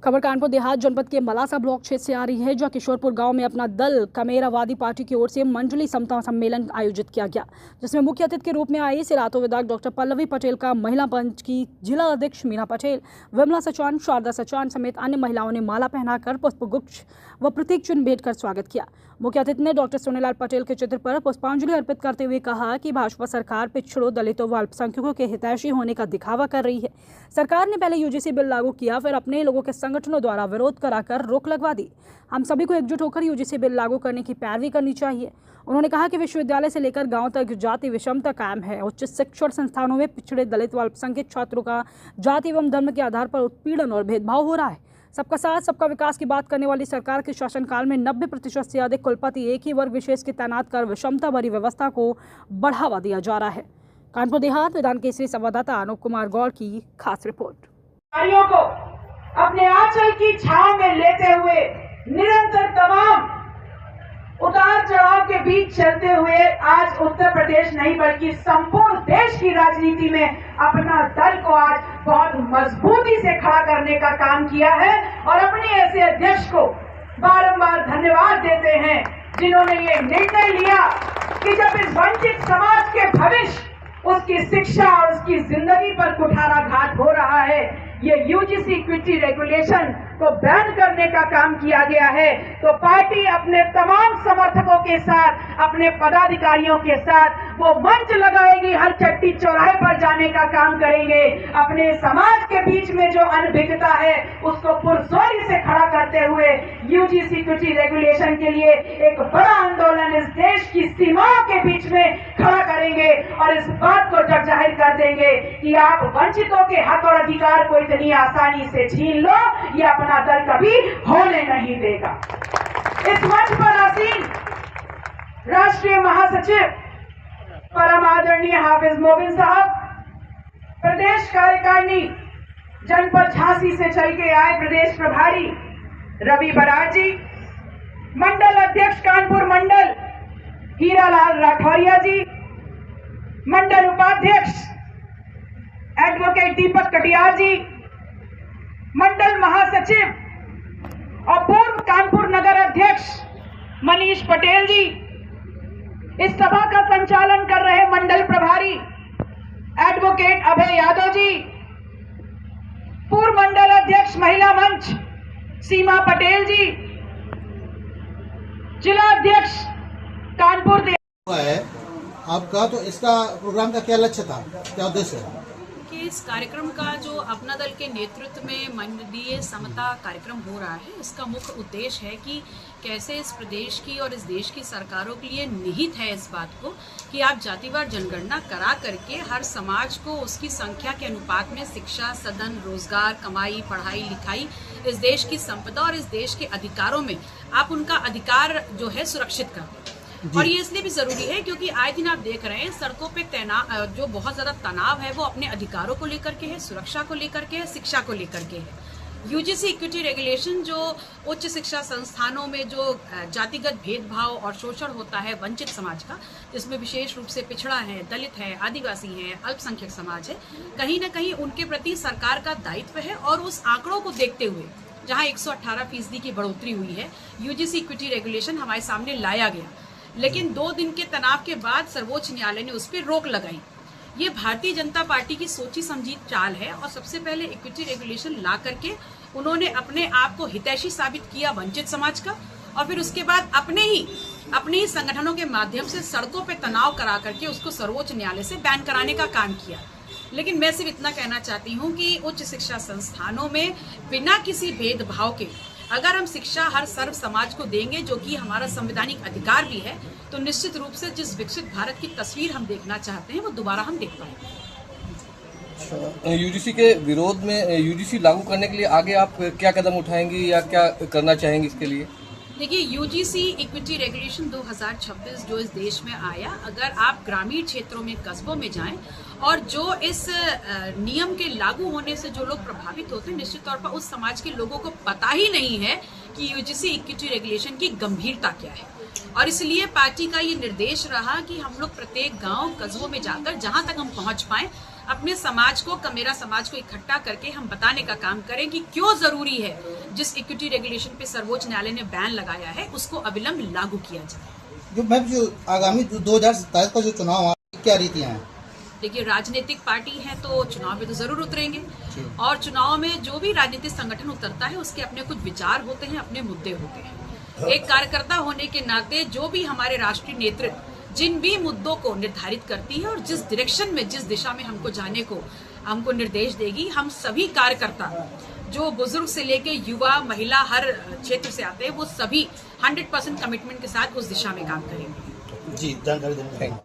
खबर कानपुर देहात जनपद के मलासा ब्लॉक क्षेत्र से आ रही है, जहां किशोरपुर गांव में अपना दल कमेरावादी पार्टी की ओर से मंडली समता सम्मेलन आयोजित किया गया, जिसमें मुख्य अतिथि के रूप में आई सिरातो विधायक डॉक्टर पल्लवी पटेल का महिला पंच की जिला अध्यक्ष मीना पटेल, विमला सचान, शारदा सचान समेत अन्य महिलाओं ने माला पहनाकर पुष्पगुच्छ व प्रतीक चिन्ह भेंट कर स्वागत किया। मुख्य अतिथि ने डॉक्टर सोनेलाल पटेल के चित्र पर पुष्पांजलि अर्पित करते हुए कहा कि भाजपा सरकार पिछड़ों, दलितों व अल्पसंख्यकों के हितैषी होने का दिखावा कर रही है। सरकार ने पहले यूजीसी बिल लागू किया, फिर अपने लोगों के संगठनों द्वारा विरोध कराकर रोक लगवा दी। हम सभी को एकजुट होकर यूजीसी बिल लागू करने की पैरवी करनी चाहिए। उन्होंने कहा कि विश्वविद्यालय से लेकर गांव तक जाति विषमता कायम है। उच्च शिक्षण संस्थानों में पिछड़े, दलित व अल्पसंख्यक छात्रों का जाति एवं धर्म के आधार पर उत्पीड़न और भेदभाव हो रहा है। सबका साथ सबका विकास की बात करने वाली सरकार के शासनकाल में 90% से अधिक कुलपति एक ही वर्ग विशेष की तैनात कर विषमता भरी व्यवस्था को बढ़ावा दिया जा रहा है। कानपुर देहात विधान केसरी संवाददाता अनूप कुमार गौड़ की खास रिपोर्ट। को अपने आंचल की छांव में लेते हुए निरंतर तमाम उतार चढ़ाव के बीच चलते हुए आज उत्तर प्रदेश नहीं बल्कि संपूर्ण देश की राजनीति में अपना दल को आज बहुत मजबूती से खड़ा करने का काम किया है और अपने ऐसे अध्यक्ष को बारंबार धन्यवाद देते हैं जिन्होंने ये निर्णय लिया कि जब इस वंचित समाज के भविष्य, उसकी शिक्षा और उसकी जिंदगी पर कुठाराघात हो रहा है, ये यूजीसी इक्विटी रेगुलेशन को बैन करने का काम किया गया है, तो पार्टी अपने तमाम समर्थकों के साथ, अपने पदाधिकारियों के साथ वो मंच लगाएगी, हर चट्टी चौराहे पर जाने का काम करेंगे। अपने समाज के बीच में जो अनभिज्ञता है उसको पुरजोरी से खड़ा करते हुए यूजीसी इक्विटी रेगुलेशन के लिए एक बड़ा आंदोलन इस देश की सीमाओं के बीच में खड़ा करेंगे और इस बात को जग जाहिर कर देंगे कि आप वंचितों के हक और अधिकार को इतनी आसानी से छीन लो, ये अपना दल कभी होने नहीं देगा। इस मंच पर आसीन राष्ट्रीय महासचिव परम आदरणीय हाफिज मोबिन साहब, प्रदेश कार्यकारिणी जनपद झांसी से चल के आए प्रदेश प्रभारी रवि बराड़ जी, मंडल अध्यक्ष कानपुर मंडल हीरालाल राठौरिया जी, मंडल उपाध्यक्ष एडवोकेट दीपक कटियार जी, मंडल महासचिव और पूर्व कानपुर नगर अध्यक्ष मनीष पटेल जी, इस सभा का संचालन कर रहे मंडल प्रभारी एडवोकेट अभय यादव जी, पूर्व मंडल अध्यक्ष महिला मंच सीमा पटेल जी, जिला अध्यक्ष कानपुर है आपका, तो इसका प्रोग्राम का क्या लक्ष्य था, क्या उद्देश्य है? कि इस कार्यक्रम का जो अपना दल के नेतृत्व में मंडलीय समता कार्यक्रम हो रहा है, इसका मुख्य उद्देश्य है कि कैसे इस प्रदेश की और इस देश की सरकारों के लिए निहित है इस बात को कि आप जातिवार जनगणना करा करके हर समाज को उसकी संख्या के अनुपात में शिक्षा, सदन, रोजगार, कमाई, पढ़ाई, लिखाई, इस देश की संपदा और इस देश के अधिकारों में आप उनका अधिकार जो है सुरक्षित कर। और ये इसलिए भी जरूरी है क्योंकि आए दिन आप देख रहे हैं सड़कों पे तनाव, जो बहुत ज्यादा तनाव है वो अपने अधिकारों को लेकर के है, सुरक्षा को लेकर के है, शिक्षा को लेकर के है। यूजीसी इक्विटी रेगुलेशन जो उच्च शिक्षा संस्थानों में जो जातिगत भेदभाव और शोषण होता है वंचित समाज का, जिसमें विशेष रूप से पिछड़ा है, दलित है, आदिवासी है, अल्पसंख्यक समाज है, कहीं ना कहीं उनके प्रति सरकार का दायित्व है। और उस आंकड़ों को देखते हुए जहाँ 118% की बढ़ोतरी हुई है, यूजीसी इक्विटी रेगुलेशन हमारे सामने लाया गया, लेकिन 2 दिन के तनाव के बाद सर्वोच्च न्यायालय ने उस पर रोक लगाई। ये भारतीय जनता पार्टी की सोची समझी चाल है और सबसे पहले इक्विटी रेगुलेशन ला करके उन्होंने अपने आप को हितैषी साबित किया वंचित समाज का, और फिर उसके बाद अपने ही संगठनों के माध्यम से सड़कों पे तनाव करा करके उसको सर्वोच्च न्यायालय से बैन कराने का काम किया। लेकिन मैं सिर्फ इतना कहना चाहती हूँ कि उच्च शिक्षा संस्थानों में बिना किसी भेदभाव के अगर हम शिक्षा हर सर्व समाज को देंगे, जो कि हमारा संवैधानिक अधिकार भी है, तो निश्चित रूप से जिस विकसित भारत की तस्वीर हम देखना चाहते हैं वो दोबारा हम देख पाएंगे। यूजीसी के विरोध में यूजीसी लागू करने के लिए आगे आप क्या कदम उठाएंगी या क्या करना चाहेंगे इसके लिए? देखिए, यूजीसी इक्विटी रेगुलेशन 2026 जो इस देश में आया, अगर आप ग्रामीण क्षेत्रों में, कस्बों में जाएं और जो इस नियम के लागू होने से जो लोग प्रभावित होते हैं, निश्चित तौर पर उस समाज के लोगों को पता ही नहीं है कि यूजीसी इक्विटी रेगुलेशन की गंभीरता क्या है। और इसलिए पार्टी का ये निर्देश रहा कि हम लोग प्रत्येक गांव, कस्बों में जाकर जहां तक हम पहुंच पाएं, अपने समाज को, कमेरा समाज को इकट्ठा करके हम बताने का काम करें कि क्यों जरूरी है जिस इक्विटी रेगुलेशन पे सर्वोच्च न्यायालय ने बैन लगाया है उसको अविलंब लागू किया जाए। जो आगामी 2027 का जो चुनाव है, क्या रीतियां हैं? देखिए, राजनीतिक पार्टी है तो चुनाव में तो जरूर उतरेंगे, और चुनाव में जो भी राजनीतिक संगठन उतरता है उसके अपने कुछ विचार होते हैं, अपने मुद्दे होते हैं। एक कार्यकर्ता होने के नाते जो भी हमारे राष्ट्रीय नेतृत्व जिन भी मुद्दों को निर्धारित करती है और जिस डायरेक्शन में, जिस दिशा में हमको जाने को हमको निर्देश देगी, हम सभी कार्यकर्ता जो बुजुर्ग से लेके युवा, महिला, हर क्षेत्र से आते हैं, वो सभी 100% कमिटमेंट के साथ उस दिशा में काम करेंगे। जी, जानकारी देने